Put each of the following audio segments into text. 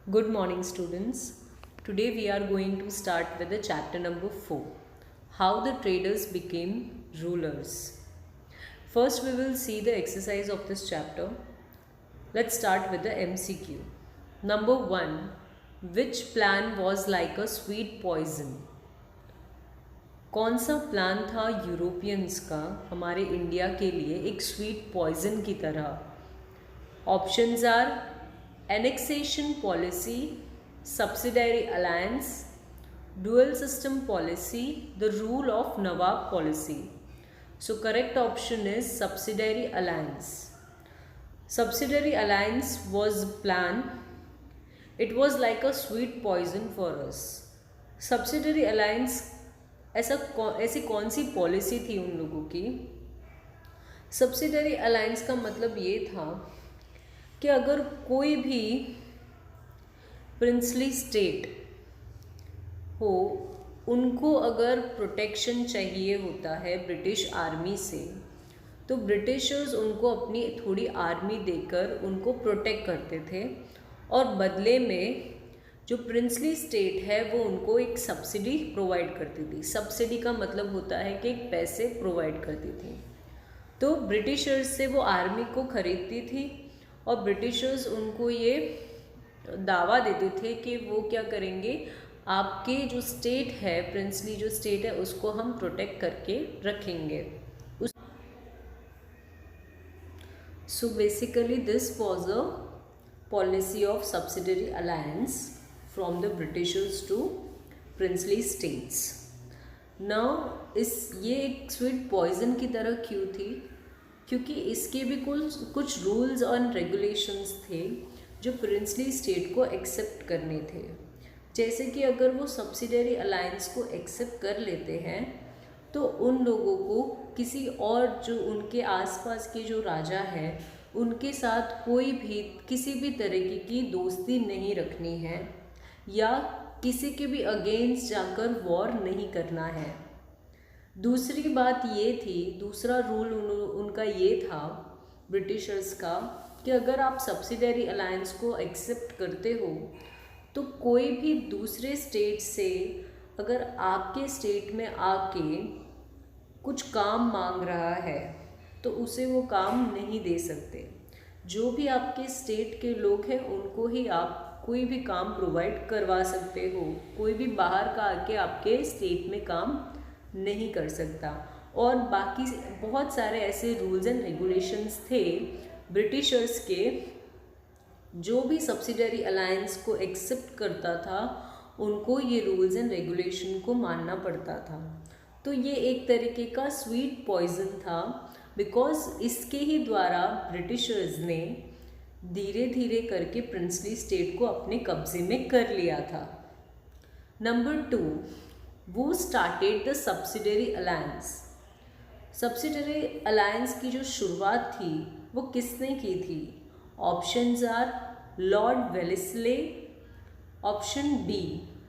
Good morning, students. Today we are going to start with the chapter number 4, How the Traders Became Rulers. First, we will see the exercise of this chapter. Let's start with the MCQ. Number 1, which plan was like a sweet poison? कौन सा plan था Europeans का हमारे India के लिए एक sweet poison की तरह? Options are annexation policy, subsidiary alliance, dual system policy, the rule of Nawab policy. So correct option is subsidiary alliance. Subsidiary alliance was plan. It was like a sweet poison for us. Subsidiary alliance ऐसी कौन सी policy थी उन लोगों की? Subsidiary alliance का मतलब ये था कि अगर कोई भी प्रिंसली स्टेट हो, उनको अगर प्रोटेक्शन चाहिए होता है ब्रिटिश आर्मी से, तो ब्रिटिशर्स उनको अपनी थोड़ी आर्मी देकर उनको प्रोटेक्ट करते थे और बदले में जो प्रिंसली स्टेट है वो उनको एक सब्सिडी प्रोवाइड करती थी. सब्सिडी का मतलब होता है कि एक पैसे प्रोवाइड करती थी. तो ब्रिटिशर्स से वो आर्मी को खरीदती थी और ब्रिटिशर्स उनको ये दावा देते थे कि वो क्या करेंगे, आपके जो स्टेट है, प्रिंसली जो स्टेट है, उसको हम प्रोटेक्ट करके रखेंगे. So basically this was a policy of subsidiary alliance from the Britishers to princely states. Now ये एक स्वीट पॉइजन की तरह क्यों थी? क्योंकि इसके भी कुछ रूल्स और रेगुलेशंस थे जो प्रिंसली स्टेट को एक्सेप्ट करने थे. जैसे कि अगर वो सब्सिडरी अलायंस को एक्सेप्ट कर लेते हैं तो उन लोगों को किसी और जो उनके आसपास के जो राजा हैं उनके साथ कोई भी किसी भी तरीके की दोस्ती नहीं रखनी है या किसी के भी अगेंस्ट जाकर वॉर नहीं करना है. दूसरी बात ये थी, दूसरा रूल उनका ये था ब्रिटिशर्स का कि अगर आप सब्सिडरी अलायंस को एक्सेप्ट करते हो तो कोई भी दूसरे स्टेट से अगर आपके स्टेट में आके कुछ काम मांग रहा है तो उसे वो काम नहीं दे सकते. जो भी आपके स्टेट के लोग हैं उनको ही आप कोई भी काम प्रोवाइड करवा सकते हो. कोई भी बाहर का आके आपके स्टेट में काम नहीं कर सकता. और बाकी बहुत सारे ऐसे रूल्स एंड रेगुलेशंस थे ब्रिटिशर्स के. जो भी सब्सिडरी अलायंस को एक्सेप्ट करता था उनको ये रूल्स एंड रेगुलेशन को मानना पड़ता था. तो ये एक तरीके का स्वीट पॉइजन था बिकॉज इसके ही द्वारा ब्रिटिशर्स ने धीरे धीरे करके प्रिंसली स्टेट को अपने कब्जे में कर लिया था. नंबर 2, वो started the subsidiary alliance. Subsidiary alliance की जो शुरुआत थी वो किसने की थी? Options are Lord Wellesley, option B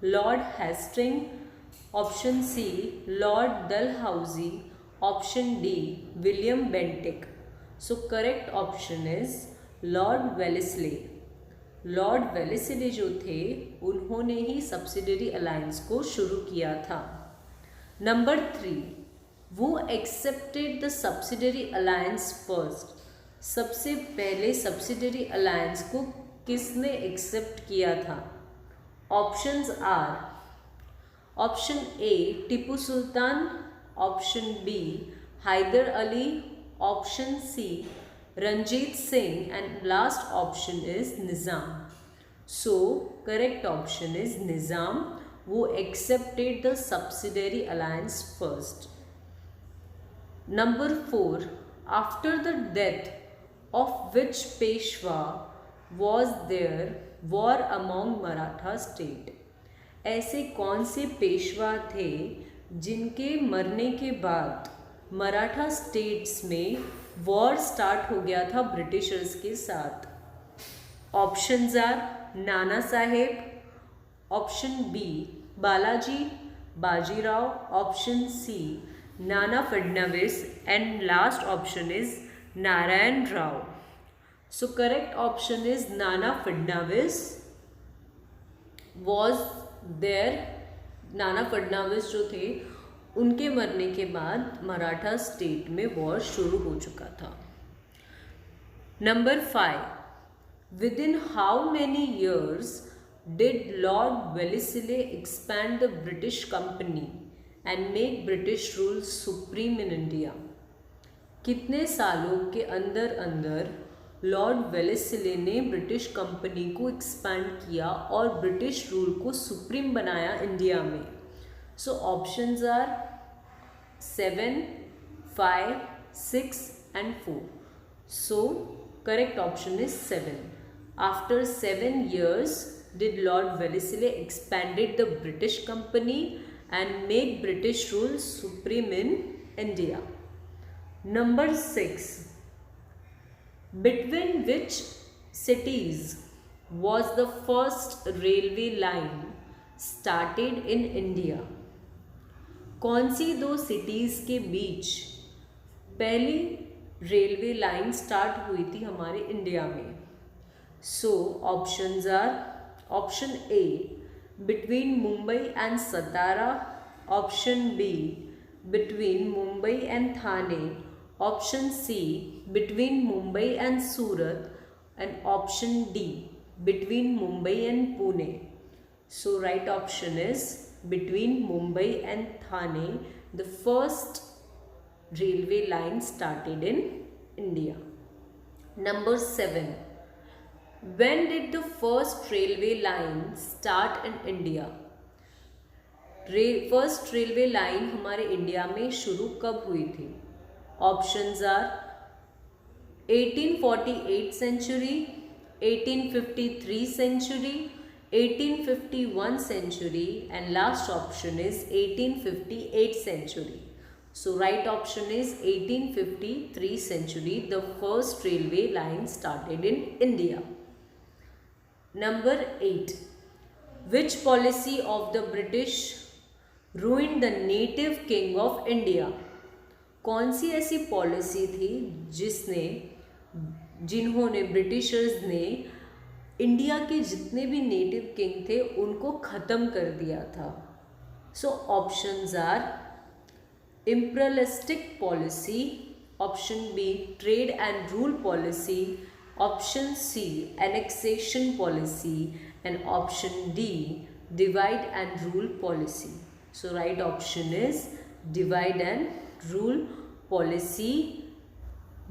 Lord Hasting, option C Lord Dalhousie, option D William Bentinck. So correct option is Lord Wellesley. Lord Wellesley जो थे उन्होंने ही सब्सिडरी अलायंस को शुरू किया था. नंबर 3, वो accepted the subsidiary alliance first. सबसे पहले सब्सिडरी अलायंस को किसने एक्सेप्ट किया था? Options are option A Tipu Sultan, option B Haider Ali, option C Ranjit Singh, and last option is Nizam. So correct option is Nizam. वो accepted the subsidiary alliance first. Number 4, after the death of which Peshwa was there war among Maratha state. ऐसे कौन से पेशवा थे जिनके मरने के बाद Maratha states में वॉर स्टार्ट हो गया था ब्रिटिशर्स के साथ? Options are Nana Saheb, option B Balaji Bajirao, option C Nana Phadnavis, and last option is Narayan Rao. So correct option is Nana Phadnavis. Was there, Nana Phadnavis जो थे उनके मरने के बाद मराठा स्टेट में वॉर शुरू हो चुका था। Number 5, within how many years did Lord Wellesley expand the British company and make British rule supreme in India? कितने सालों के अंदर अंदर लॉर्ड वेलेस्ले ने ब्रिटिश कंपनी को एक्सपैंड किया और ब्रिटिश रूल को सुप्रीम बनाया इंडिया में? So options are 7, 5, 6 and 4. So correct option is 7. After 7 years did Lord Wellesley expanded the British company and make British rule supreme in India. Number 6. Between which cities was the first railway line started in India? कौन सी दो cities के बीच पहली railway line start हुई थी हमारे India में? So options are, option A between Mumbai and Satara, option B between Mumbai and Thane, option C between Mumbai and Surat, and option D between Mumbai and Pune. So right option is between Mumbai and Thane, the first railway line started in India. Number 7. When did the first railway line start in India? First railway line हमारे India में शुरू कब हुई थी? Options are 1848 century, 1853 century, 1851 century, and last option is 1858 century. So right option is 1853 century, the first railway line started in India. Number 8. Which policy of the British ruined the native king of India? कौन सी ऐसी policy थी जिन्होंने Britishers ने India के जितने भी native king थे उनको ख़त्म कर दिया था? So options are imperialistic policy, option B trade and rule policy, option C annexation policy, and option D divide and rule policy. So right option is divide and rule policy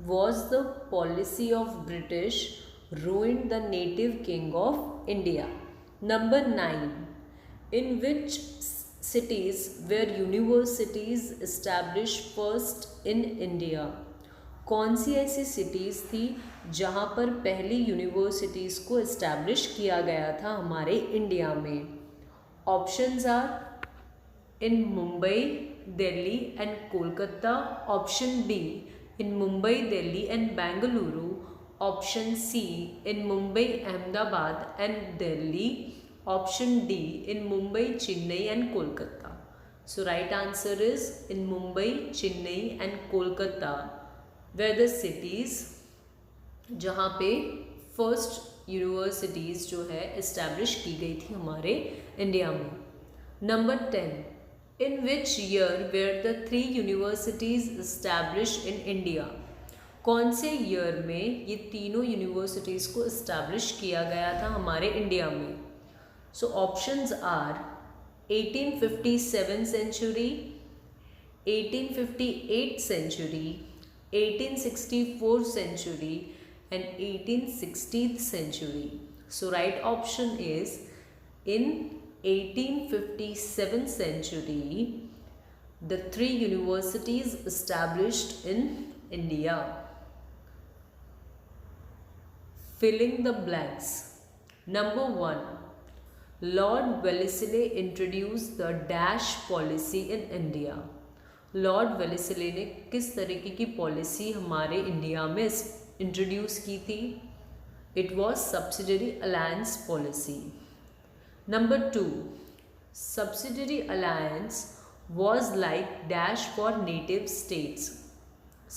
was the policy of British ruined the native king of India. Number 9. In which cities were universities established first in India? कौन सी ऐसी cities थी जहाँ पर पहली universities को establish किया गया था हमारे इंडिया में? Options are in Mumbai, Delhi and Kolkata. Option B in Mumbai, Delhi and Bengaluru. Option C in Mumbai, Ahmedabad and Delhi. Option D in Mumbai, Chennai and Kolkata. So right answer is in Mumbai, Chennai and Kolkata were the cities जहाँ पे first universities जो है establish की गई थी हमारे India में. Number 10. In which year were the 3 universities established in India? कौन से ईयर में ये तीनों यूनिवर्सिटीज़ को इस्टेब्लिश किया गया था हमारे इंडिया में? So options are 1857 century, 1858 century, 1864 century and 1860th century. So right option is in 1857 century, the 3 universities established in India. Filling the blanks. Number 1. Lord Wellesley introduced the dash policy in India. Lord Wellesley ने किस तरीके की policy हमारे India में introduce की थी? It was subsidiary alliance policy. Number 2. Subsidiary alliance was like dash for native states.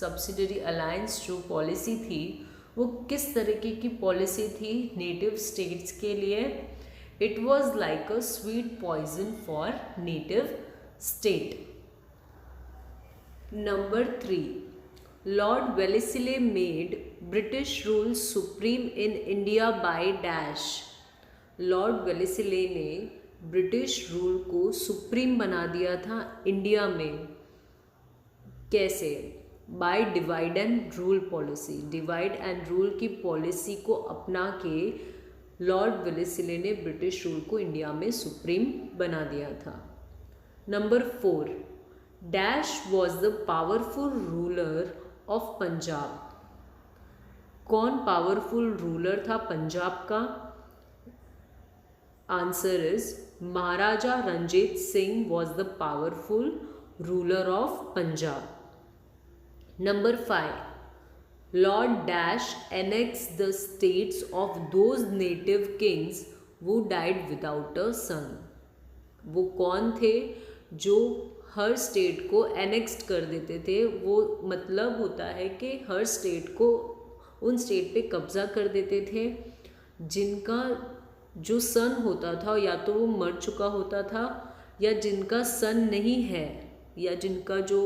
Subsidiary alliance जो policy थी वो किस तरीके की पॉलिसी थी नेटिव स्टेट्स के लिए? It was like a sweet poison for native state. Number 3. Lord Wellesley made British rule supreme in India by dash. Lord Wellesley ने ब्रिटिश रूल को सुप्रीम बना दिया था इंडिया में. कैसे? By divide and rule policy. Divide and rule की policy को अपना के लॉर्ड वेलेस्ली ने ब्रिटिश रूल को इंडिया में सुप्रीम बना दिया था. Number 4. Dash was the powerful ruler of Punjab. कौन पावरफुल रूलर था पंजाब का? Answer is Maharaja Ranjit Singh was the powerful ruler of Punjab. Number 5. Lord dash annex the states of those native Kings वो डाइड विदाउट अ सन. वो कौन थे जो हर स्टेट को एनेक्स्ड कर देते थे? वो मतलब होता है कि हर स्टेट को उन स्टेट पे कब्जा कर देते थे जिनका जो सन होता था या तो वो मर चुका होता था या जिनका सन नहीं है या जिनका जो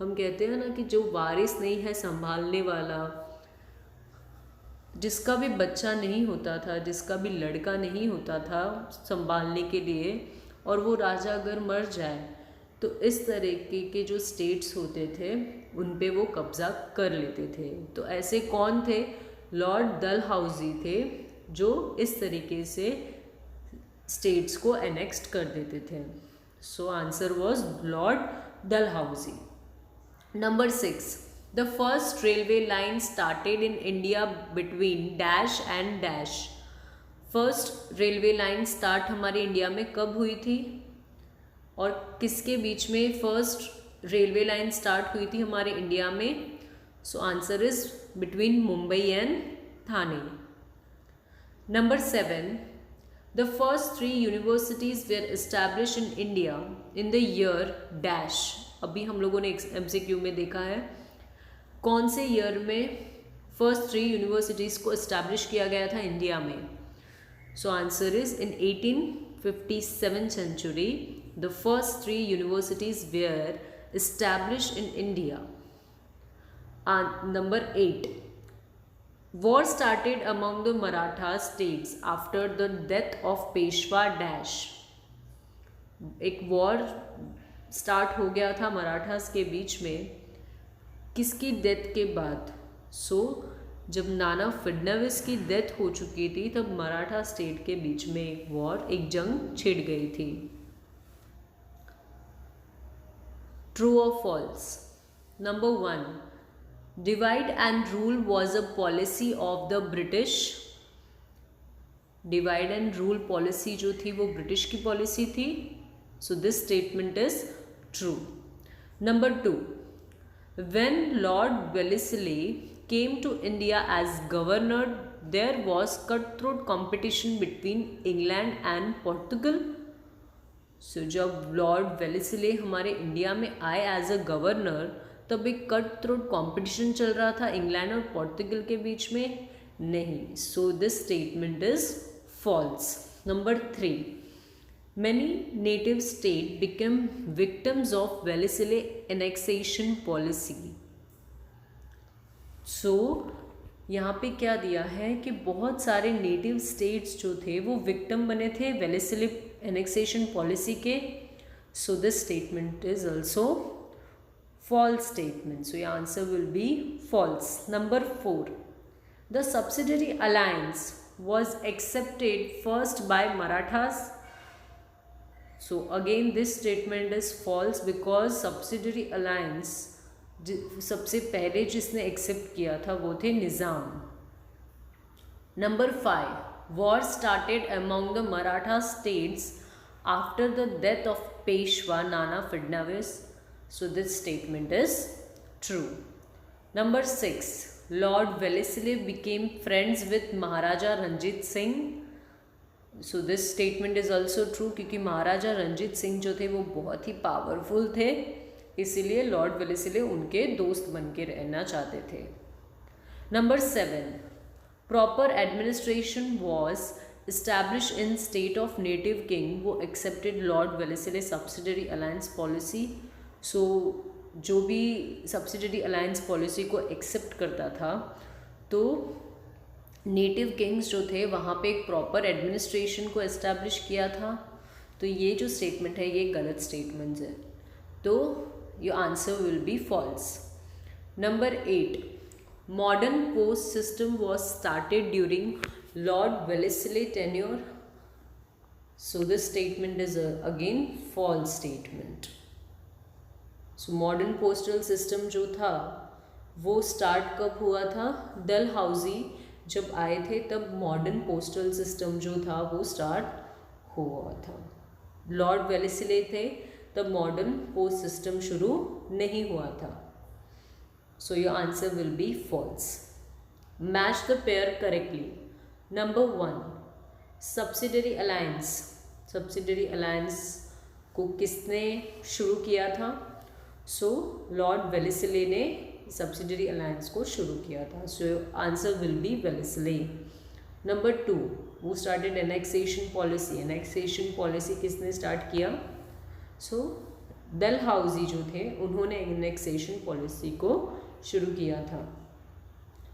हम कहते हैं ना कि जो वारिस नहीं है संभालने वाला, जिसका भी बच्चा नहीं होता था, जिसका भी लड़का नहीं होता था संभालने के लिए, और वो राजा अगर मर जाए तो इस तरीके के जो स्टेट्स होते थे उन पे वो कब्ज़ा कर लेते थे. तो ऐसे कौन थे? लॉर्ड डलहौजी थे जो इस तरीके से स्टेट्स को एनेक्स्ड कर देते थे. So answer was Lord Dalhousie. Number 6. The first railway line started in India between dash and dash. First railway line start हमारे इंडिया में कब हुई थी और किसके बीच में फर्स्ट रेलवे लाइन स्टार्ट हुई थी हमारे इंडिया में? So answer is between Mumbai and Thane. Number 7. The first 3 universities were establish in India in the year dash. अभी हम लोगों ने MCQ में देखा है कौन से ईयर में फर्स्ट 3 यूनिवर्सिटीज़ को एस्टैब्लिश किया गया था इंडिया में. So answer is in 1857 century the first 3 universities were established in India. Number 8. War started among the Maratha states after the death of Peshwa dash. एक वॉर स्टार्ट हो गया था मराठास के बीच में किसकी डेथ के बाद? जब नाना फडणवीस की डेथ हो चुकी थी तब मराठा स्टेट के बीच में एक वॉर, एक जंग छिड़ गई थी. ट्रू और false? Number 1. Divide and rule was a policy of the British. Divide and rule policy जो थी वो ब्रिटिश की पॉलिसी थी. So this statement is true. Number 2. When Lord Wellesley came to India as governor, there was cutthroat competition between England and Portugal. So जब Lord Wellesley हमारे India में आए as a governor तब एक cut throat competition चल रहा था England और पोर्टुगल के बीच में? नहीं. So this statement is false. Number 3. Many native states became victims of Wellesley annexation policy. यहाँ पे क्या दिया है कि बहुत सारे नेटिव स्टेट्स जो थे वो विक्टिम बने थे वेलेस्ली एनेक्सेशन पॉलिसी के. So this statement is also false statement. So your answer will be false. Number 4. The subsidiary alliance was accepted first by Marathas. So again this statement is false because subsidiary alliance सबसे पहले जिसने accept किया था वो थे Nizam. Number 5. War started among the Maratha states after the death of Peshwa Nana Phadnavis. So this statement is true. Number 6. Lord Wellesley became friends with Maharaja Ranjit Singh. So this statement is also true क्योंकि महाराजा रंजीत सिंह जो थे वो बहुत ही पावरफुल थे, इसीलिए लॉर्ड वेलेस्ली उनके दोस्त बन के रहना चाहते थे. Number 7. Proper administration was establish in state of native king who accepted Lord Wellesley subsidiary alliance policy. So जो भी सब्सिडरी अलायंस पॉलिसी को एक्सेप्ट करता था तो नेटिव किंग्स जो थे वहाँ पे एक प्रॉपर एडमिनिस्ट्रेशन को एस्टैब्लिश किया था। तो ये जो स्टेटमेंट है ये गलत स्टेटमेंट है, तो your answer will be false. Number 8, modern post system was started during Lord Wellesley tenure. So this statement is again false statement. So modern postal system जो था वो स्टार्ट कब हुआ था? डलहौजी जब आए थे तब मॉडर्न पोस्टल सिस्टम जो था वो स्टार्ट हुआ था। लॉर्ड वेलेस्ले थे तब मॉडर्न पोस्ट सिस्टम शुरू नहीं हुआ था। So your answer will be false. Match the pair correctly. Number 1, subsidiary alliance. Subsidiary alliance को किसने शुरू किया था? सो लॉर्ड वेलेस्ले ने सब्सिडरी अलायंस को शुरू किया था। So answer will be Wellesley. Number 2, वो started annexation policy. Annexation policy किसने स्टार्ट किया? सो डलहौजी जो थे उन्होंने एनेक्सेशन पॉलिसी को शुरू किया था।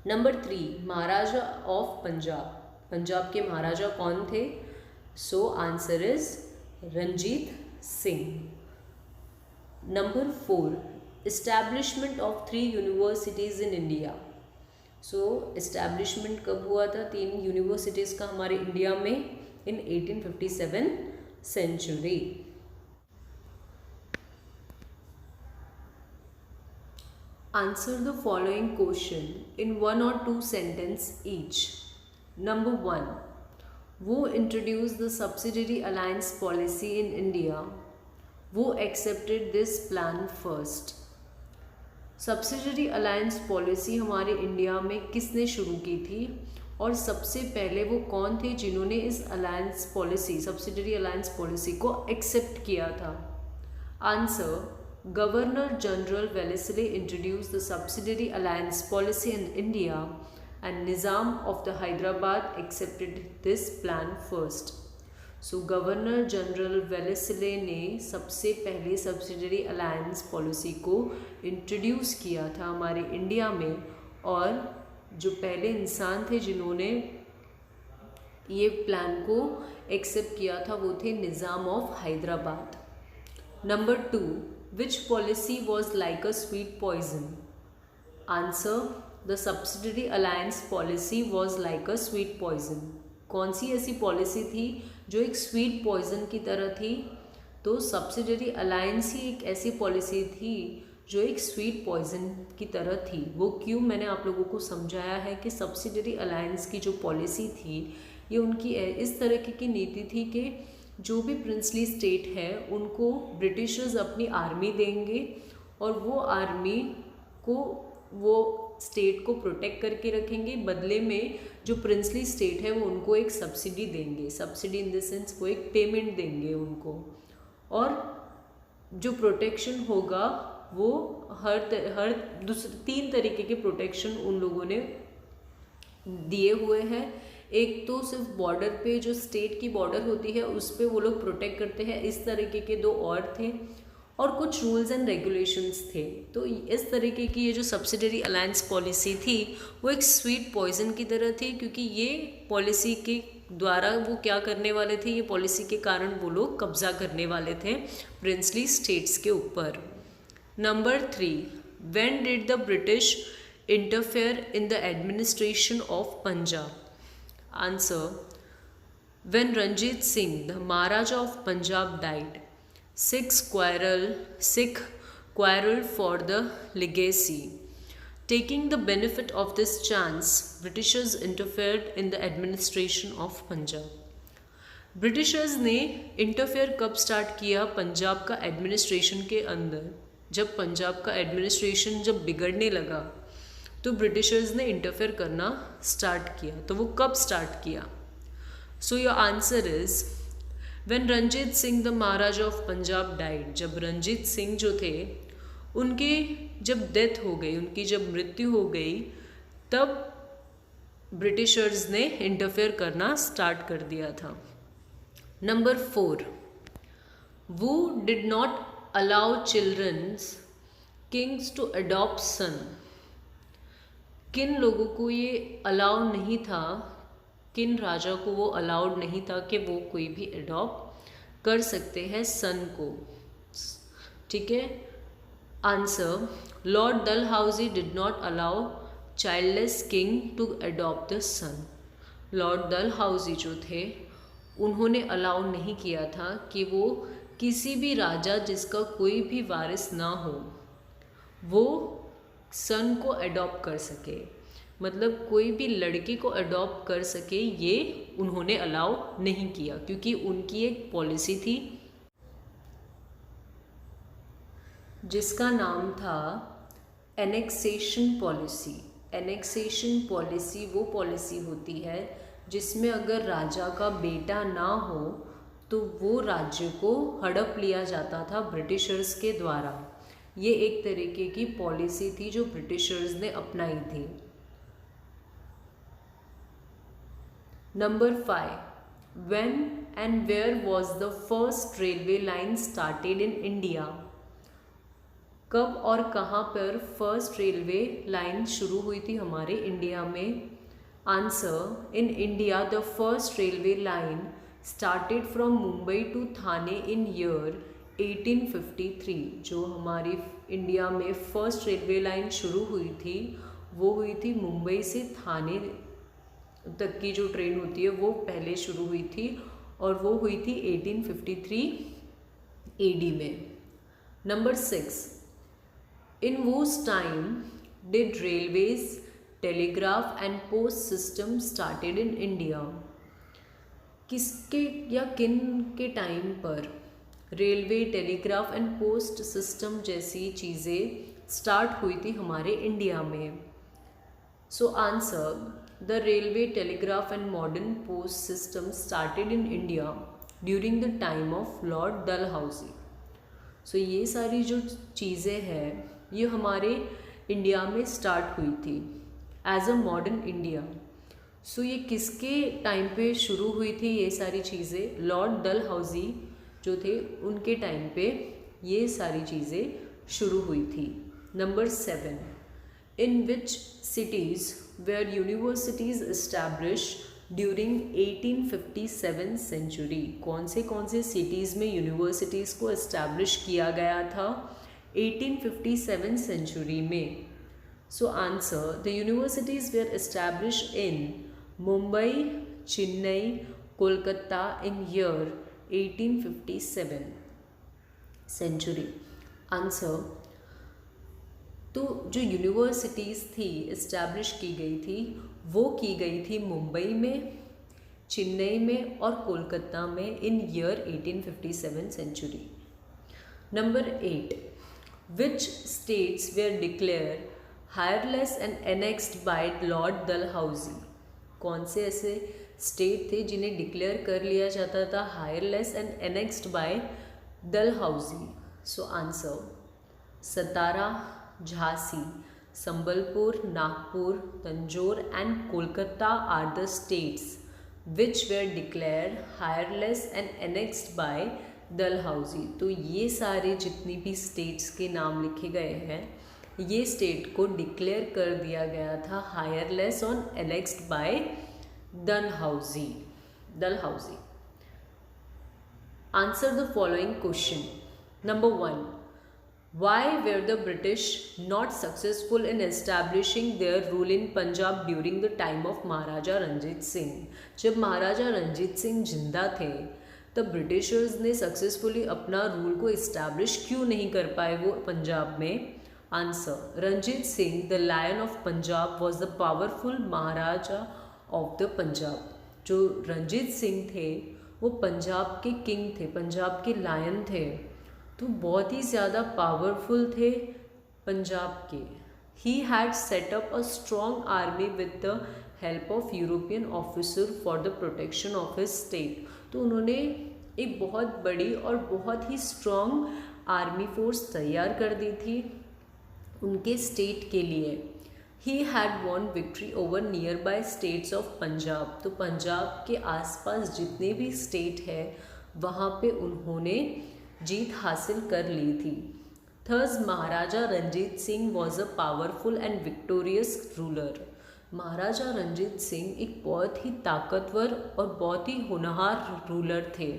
Number 3, Maharaja of Punjab. पंजाब के महाराजा कौन थे? So answer is Ranjit Singh. Number 4, establishment of 3 universities in India. So establishment कब हुआ था 3 यूनिवर्सिटीज़ का हमारे इंडिया में? In 1857 century. Answer the following question in 1 or 2 sentence each. Number 1, who introduce the subsidiary alliance policy in India. Who accepted this plan first. Subsidiary alliance policy हमारे India में किसने शुरू की थी और सबसे पहले वो कौन थे जिन्होंने इस alliance policy, subsidiary alliance policy को एक्सेप्ट किया था? Answer, governor general Wellesley introduce the subsidiary alliance policy in India and Nizam of the Hyderabad accepted this plan first. So governor general Wellesley ने सबसे पहले सब्सिडरी अलायंस पॉलिसी को introduce किया था हमारे इंडिया में, और जो पहले इंसान थे जिन्होंने ये प्लान को एक्सेप्ट किया था वो थे Nizam of Hyderabad. Number 2, which policy was like a sweet poison? Answer, the subsidiary alliance policy was like a sweet poison. कौन सी ऐसी पॉलिसी थी जो एक स्वीट पॉइजन की तरह थी? तो सब्सिडरी अलायंस ही एक ऐसी पॉलिसी थी जो एक स्वीट पॉइजन की तरह थी। वो क्यों, मैंने आप लोगों को समझाया है कि सब्सिडरी अलायंस की जो पॉलिसी थी ये उनकी इस तरह की नीति थी कि जो भी प्रिंसली स्टेट है उनको ब्रिटिशर्स अपनी आर्मी देंगे और वो आर्मी को वो स्टेट को प्रोटेक्ट करके रखेंगे, बदले में जो प्रिंसली स्टेट है वो उनको एक सब्सिडी देंगे। सब्सिडी इन द सेंस वो एक पेमेंट देंगे उनको, और जो प्रोटेक्शन होगा वो हर 3 तरीके के प्रोटेक्शन उन लोगों ने दिए हुए हैं। एक तो सिर्फ बॉर्डर पे जो स्टेट की बॉर्डर होती है उस पे वो लोग प्रोटेक्ट करते हैं, इस तरीके के 2 और थे, और कुछ रूल्स एंड रेगुलेशंस थे। तो इस तरीके की ये जो सब्सिडरी अलायंस पॉलिसी थी वो एक स्वीट पॉइजन की तरह थी, क्योंकि ये पॉलिसी के द्वारा वो क्या करने वाले थे, ये पॉलिसी के कारण वो लोग कब्जा करने वाले थे प्रिंसली स्टेट्स के ऊपर। Number 3, when did the British interfere in the administration of Punjab? Answer, when Ranjit Singh the Maharaja of Punjab died, Sikh quarreled for the legacy. Taking the benefit of this chance, Britishers interfered in the administration of Punjab. Britishers ने interfere कब start किया पंजाब का administration के अंदर? जब पंजाब का administration जब बिगड़ने लगा तो ब्रिटिशर्स ने इंटरफेयर करना स्टार्ट किया। तो वो कब स्टार्ट किया? So your answer is when Ranjit Singh the Maharaja of Punjab died. जब रंजीत सिंह जो थे उनकी जब डेथ हो गई, उनकी जब मृत्यु हो गई, तब ब्रिटिशर्स ने इंटरफेयर करना स्टार्ट कर दिया था। Number 4, who did not allow childrens kings to adopt son. किन लोगों को ये अलाउ नहीं था, किन राजा को वो अलाउड नहीं था कि वो कोई भी अडॉप्ट कर सकते हैं सन को। ठीक है, answer, Lord Dalhousie did not allow childless king to adopt the son. Lord Dalhousie जो थे उन्होंने अलाउ नहीं किया था कि वो किसी भी राजा जिसका कोई भी वारिस ना हो वो सन को अडॉप्ट कर सके, मतलब कोई भी लड़के को अडॉप्ट कर सके, ये उन्होंने अलाउ नहीं किया क्योंकि उनकी एक पॉलिसी थी जिसका नाम था एनेक्सेशन पॉलिसी। एनेक्सेशन पॉलिसी वो पॉलिसी होती है जिसमें अगर राजा का बेटा ना हो तो वो राज्य को हड़प लिया जाता था ब्रिटिशर्स के द्वारा। ये एक तरीके की पॉलिसी थी जो ब्रिटिशर्स ने अपनाई थी। Number 5, when and where was the first railway line started in India. कब और कहाँ पर फर्स्ट रेलवे लाइन शुरू हुई थी हमारे इंडिया में। Answer, in India the first railway line started from Mumbai to Thane in year 1853। जो हमारी इंडिया में फर्स्ट रेलवे लाइन शुरू हुई थी वो हुई थी मुंबई से थाने तक की जो ट्रेन होती है वो पहले शुरू हुई थी और वो हुई थी 1853 AD में। Number 6, in whose time did railways, telegraph and post system started in India। किसके या किन के टाइम पर railway, telegraph and post system जैसी चीज़ें स्टार्ट हुई थी हमारे इंडिया में। So answer, the railway, telegraph and modern post system started in India during the time of Lord Dalhousie. सो ये सारी जो चीज़ें हैं ये हमारे इंडिया में स्टार्ट हुई थी एज अ मॉडर्न इंडिया। सो ये किसके टाइम पे शुरू हुई थी ये सारी चीज़ें? लॉर्ड डलहाउजी जो थे उनके टाइम पे ये सारी चीज़ें शुरू हुई थी। Number 7, in which cities were universities establish during 1857 century. कौन से सिटीज़ में यूनिवर्सिटीज़ को एस्टैब्लिश किया गया था 1857 सेंचुरी में? So answer, the universities were established in Mumbai, Chennai, Kolkata in year 1857 century. Answer, तो जो यूनिवर्सिटीज़ थी एस्टैब्लिश की गई थी वो की गई थी मुंबई में, चेन्नई में और कोलकाता में in year 1857 century. Number 8, which states were declare heirless and annexed by Lord Dalhousie. कौन से ऐसे स्टेट थे जिन्हें डिक्लेयर कर लिया जाता था heirless and annexed by Dalhousie? So answer, Satara, Jhansi, Sambalpur, Nagpur, Tanjore and Kolkata are the states which were declared heirless and annexed by Dalhousie. तो ये सारे जितनी भी स्टेट्स के नाम लिखे गए हैं ये स्टेट को डिक्लेयर कर दिया गया था हायरलेस और annexed by Dalhousie. Answer the following question. Number 1, why were the British not successful in establishing their rule in Punjab during the time of महाराजा रंजीत सिंह? जब महाराजा रंजीत सिंह जिंदा थे तब ब्रिटिशर्स ने सक्सेसफुली अपना रूल को इस्टेब्लिश क्यों नहीं कर पाए वो पंजाब में? Answer, Ranjit Singh the lion of Punjab was the powerful Maharaja of the Punjab. जो रंजीत सिंह थे वो पंजाब के किंग थे, पंजाब के लायन थे, तो बहुत ही ज़्यादा पावरफुल थे पंजाब के। He had set up a strong army with the help of European officer for the protection of his state. तो उन्होंने एक बहुत बड़ी और बहुत ही स्ट्रॉन्ग आर्मी फोर्स तैयार कर दी थी उनके स्टेट के लिए। He had won victory over nearby states of Punjab. तो पंजाब के आसपास जितने भी स्टेट है वहाँ पे उन्होंने जीत हासिल कर ली थी। Thus Maharaja Ranjit Singh was a powerful and victorious ruler. Maharaja Ranjit Singh एक बहुत ही ताकतवर और बहुत ही होनहार रूलर थे।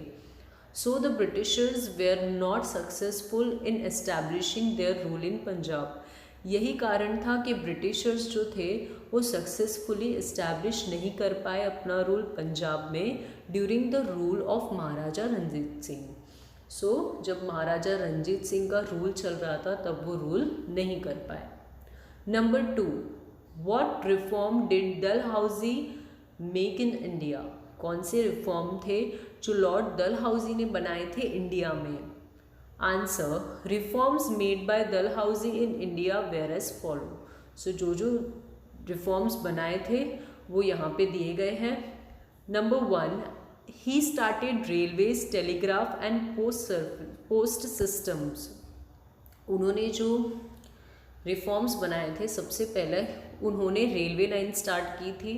So the Britishers were not successful in establishing their rule in Punjab. यही कारण था कि ब्रिटिशर्स जो थे वो सक्सेसफुली इस्टेब्लिश नहीं कर पाए अपना रूल पंजाब में ड्यूरिंग द रूल ऑफ महाराजा रंजीत सिंह। सो जब महाराजा रंजीत सिंह का रूल चल रहा था तब वो रूल नहीं कर पाए। Number 2, what reform did Dalhousie make in India. कौन से रिफॉर्म थे जो लॉर्ड डलहौजी ने बनाए थे इंडिया में। Answer, reforms made by Dalhousie in India were as follow. So जो रिफॉर्म्स बनाए थे वो यहाँ पे दिए गए हैं। Number 1, he started railways, telegraph and post systems. उन्होंने जो रिफॉर्म्स बनाए थे सबसे पहले उन्होंने रेलवे लाइन स्टार्ट की थी,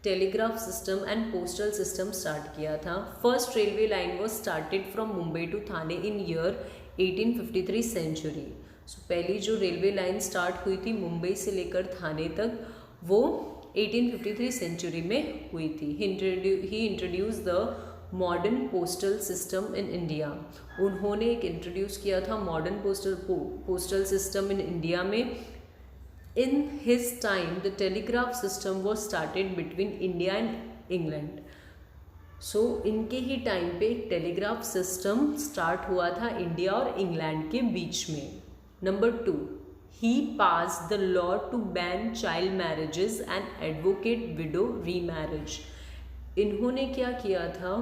telegraph system and postal system start किया था। First railway line was started from Mumbai to Thane in year 1853 century. So पहली जो रेलवे लाइन स्टार्ट हुई थी मुंबई से लेकर थाने तक वो 1853 सेंचुरी में हुई थी। He introduce the modern postal system in India. उन्होंने एक इंट्रोड्यूस किया था modern postal system in India में। In his time, the telegraph system was started between India and England. So इनके ही टाइम पे एक टेलीग्राफ सिस्टम स्टार्ट हुआ था इंडिया और इंग्लैंड के बीच में। Number 2, he passed the law to ban child marriages and advocate widow remarriage. इन्होंने क्या किया था,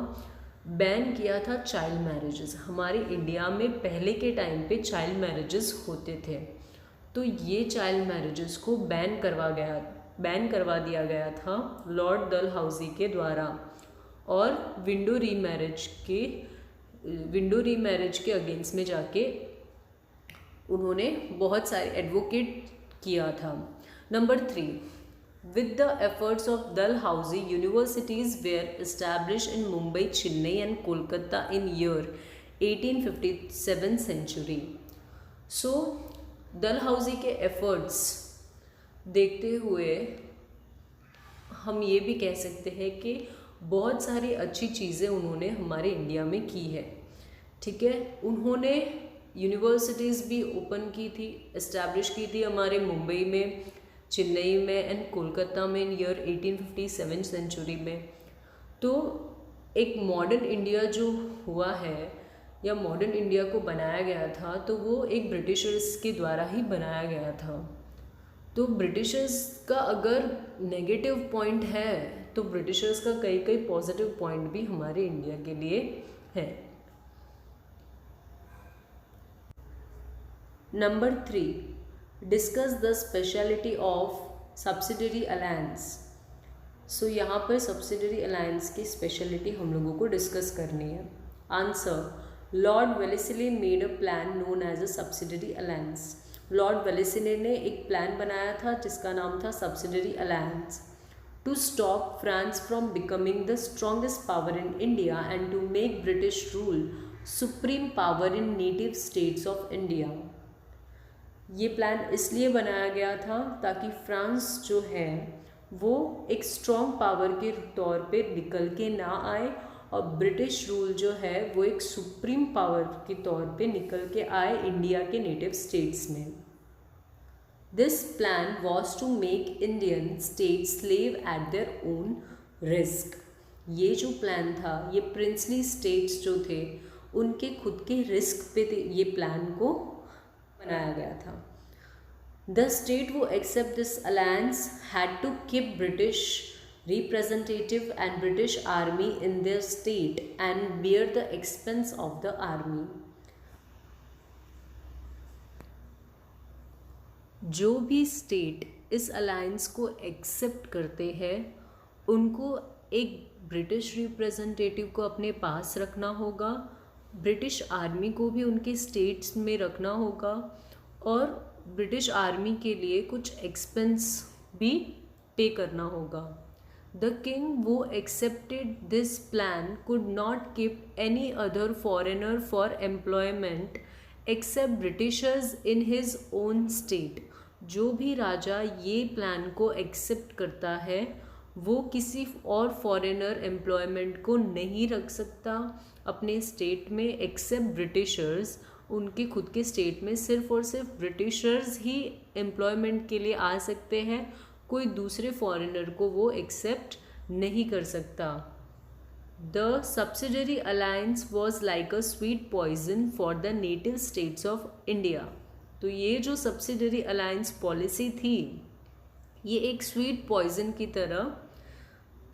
बैन किया था चाइल्ड मैरिजेस। हमारे इंडिया में पहले के टाइम पे चाइल्ड मैरिजेस होते थे तो ये चाइल्ड मैरिजेस को बैन करवा दिया गया था लॉर्ड डलहौजी के द्वारा। और विंडो रीमैरिज के अगेंस्ट में जाके उन्होंने बहुत सारे एडवोकेट किया था। Number 3, with the efforts of Dalhousie universities were establish in Mumbai, Chennai and Kolkata in year 1857 century. So Dalhousie के एफर्ट्स देखते हुए हम ये भी कह सकते हैं कि बहुत सारी अच्छी चीज़ें उन्होंने हमारे इंडिया में की है। ठीक है, उन्होंने यूनिवर्सिटीज़ भी ओपन की थी, इस्टेब्लिश की थी हमारे मुंबई में, चेन्नई में एंड कोलकाता में इन ईयर 1857 सेंचुरी में। तो एक मॉडर्न इंडिया जो हुआ है या मॉडर्न इंडिया को बनाया गया था तो वो एक ब्रिटिशर्स के द्वारा ही बनाया गया था। तो ब्रिटिशर्स का अगर नेगेटिव पॉइंट है तो ब्रिटिशर्स का कई पॉजिटिव पॉइंट भी हमारे इंडिया के लिए है। Number 3, discuss the speciality of subsidiary alliance. So यहाँ पर सब्सिडरी अलायंस की स्पेशलिटी हम लोगों को डिस्कस करनी है। Answer, Lord Wellesley made a plan known as a subsidiary alliance. Lord Wellesley ने एक प्लान बनाया था जिसका नाम था subsidiary alliance to stop France from becoming the strongest power in India and to make British rule supreme power in native states of India. ये plan इसलिए बनाया गया था ताकि फ्रांस जो है वो एक स्ट्रॉन्ग पावर के तौर पे निकल के ना आए और ब्रिटिश रूल जो है वो एक सुप्रीम पावर के तौर पे निकल के आए इंडिया के नेटिव स्टेट्स में। This plan was to make Indian state slave at their own risk. ये जो प्लान था ये प्रिंसली स्टेट्स जो थे उनके खुद के रिस्क पे ये प्लान को बनाया गया था। द स्टेट वो accept this alliance had to keep British representative and British army in their state and bear the expense of the army. जो भी स्टेट इस अलायंस को एक्सेप्ट करते हैं उनको एक ब्रिटिश रिप्रेजेंटेटिव को अपने पास रखना होगा, ब्रिटिश आर्मी को भी उनके स्टेट्स में रखना होगा और ब्रिटिश आर्मी के लिए कुछ एक्सपेंस भी पे करना होगा। The king who accepted this plan could not keep any other foreigner for employment except Britishers in his own state. जो भी राजा ये प्लान को एक्सेप्ट करता है वो किसी और फॉरेनर एम्प्लॉयमेंट को नहीं रख सकता अपने स्टेट में एक्सेप्ट ब्रिटिशर्स। उनके खुद के स्टेट में सिर्फ और सिर्फ ब्रिटिशर्स ही एम्प्लॉयमेंट के लिए आ सकते हैं, कोई दूसरे फॉरेनर को वो एक्सेप्ट नहीं कर सकता। The subsidiary alliance was like a sweet poison for the native states of India. तो ये जो सब्सिडरी अलायंस पॉलिसी थी ये एक स्वीट पॉइजन की तरह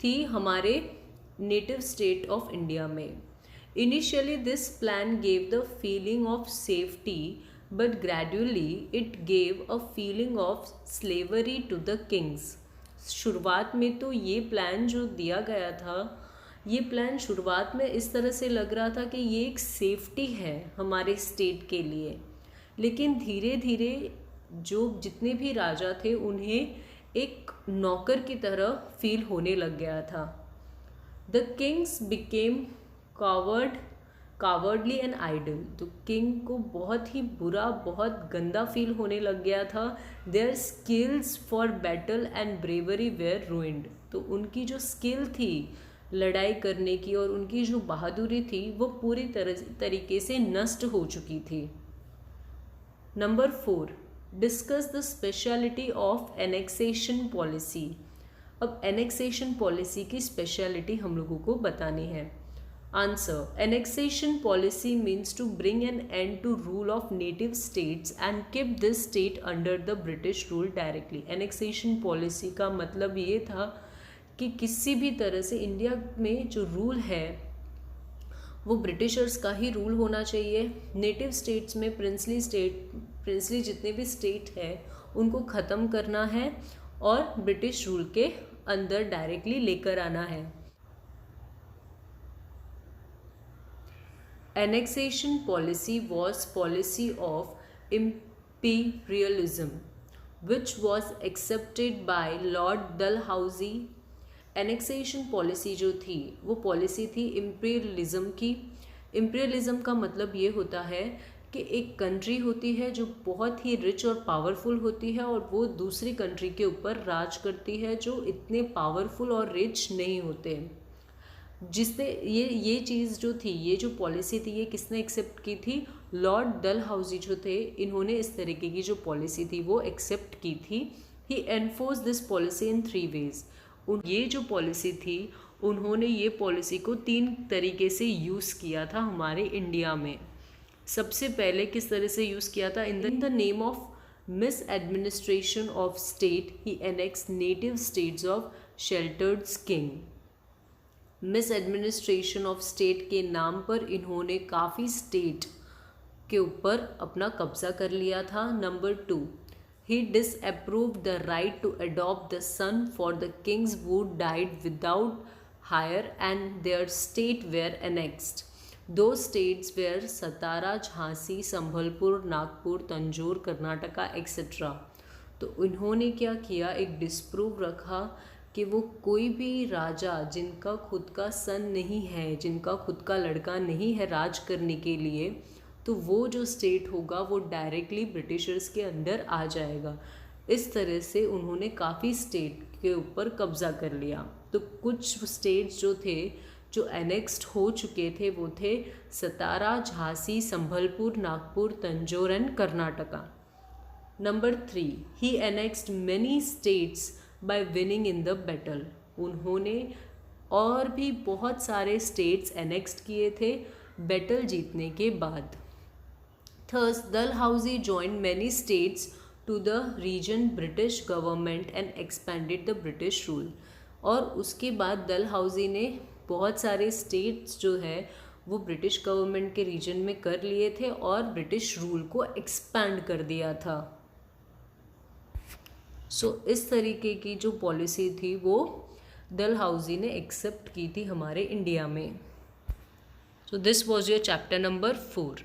थी हमारे नेटिव स्टेट ऑफ इंडिया में। Initially this plan gave the feeling of safety but gradually it gave a feeling of slavery to the kings. शुरुआत में तो ये प्लान जो दिया गया था, ये प्लान शुरुआत में इस तरह से लग रहा था कि ये एक सेफ्टी है हमारे स्टेट के लिए, लेकिन धीरे धीरे जो जितने भी राजा थे उन्हें एक नौकर की तरह फील होने लग गया था। The Kings became cowardly and idol. तो किंग को बहुत ही बुरा, बहुत गंदा फील होने लग गया था। Their skills for battle and bravery were ruined. तो उनकी जो स्किल थी लड़ाई करने की और उनकी जो बहादुरी थी वो पूरी तरीके से नष्ट हो चुकी थी। Number 4, discuss the speciality of annexation policy. अब एनेक्सेशन पॉलिसी की स्पेशलिटी हम लोगों को बतानी है। Answer. Annexation policy means to bring an end to rule of native states and keep this state under the British rule directly. Annexation policy का मतलब ये था कि किसी भी तरह से इंडिया में जो रूल है वो ब्रिटिशर्स का ही रूल होना चाहिए। नेटिव स्टेट्स में प्रिंसली जितने भी स्टेट है उनको ख़त्म करना है और ब्रिटिश रूल के अंदर डायरेक्टली लेकर आना है। Annexation policy was policy of imperialism which was accepted by Lord Dalhousie. Annexation policy जो थी वो पॉलिसी थी imperialism की। imperialism का मतलब ये होता है कि एक कंट्री होती है जो बहुत ही रिच और पावरफुल होती है और वो दूसरी कंट्री के ऊपर राज करती है जो इतने पावरफुल और रिच नहीं होते। जिसने ये चीज़ जो थी, ये जो पॉलिसी थी, ये किसने एक्सेप्ट की थी? लॉर्ड डलहाउजी जो थे, इन्होंने इस तरीके की जो पॉलिसी थी वो एक्सेप्ट की थी। He enforce this policy in 3 ways। ये जो पॉलिसी थी उन्होंने ये पॉलिसी को 3 तरीके से यूज़ किया था हमारे इंडिया में। सबसे पहले किस तरह से यूज़ किया था? In the name of miss administration of state he annex native states of sheltered king. Miss administration of state के नाम पर इन्होंने काफ़ी स्टेट के ऊपर अपना कब्जा कर लिया था। Number 2, he disapprove the right to adopt the son for the kings who died without hire and their state were annexed. Those states were Satara, Jhansi, Sambalpur, Nagpur, Tanjore, Karnataka etcetera. तो इन्होंने क्या किया, एक डिसप्रूव रखा कि वो कोई भी राजा जिनका खुद का सन नहीं है, जिनका खुद का लड़का नहीं है राज करने के लिए, तो वो जो स्टेट होगा वो डायरेक्टली ब्रिटिशर्स के अंदर आ जाएगा। इस तरह से उन्होंने काफ़ी स्टेट के ऊपर कब्ज़ा कर लिया। तो कुछ स्टेट्स जो थे जो एनेक्स्ड हो चुके थे वो थे Satara, Jhansi, Sambalpur, Nagpur, Tanjore and Karnataka. Number 3, he annexed many states by winning in the battle. उन्होंने और भी बहुत सारे स्टेट्स एनेक्स्ड किए थे बैटल जीतने के बाद। Thus Dalhousie joined many states to the region British government and expanded the British rule. और उसके बाद डलहाउजी ने बहुत सारे स्टेट्स जो है वो ब्रिटिश गवर्नमेंट के रीजन में कर लिए थे और ब्रिटिश रूल को एक्सपैंड कर दिया था। इस तरीके की जो पॉलिसी थी वो डलहाउजी ने एक्सेप्ट की थी हमारे इंडिया में। This was your chapter number 4।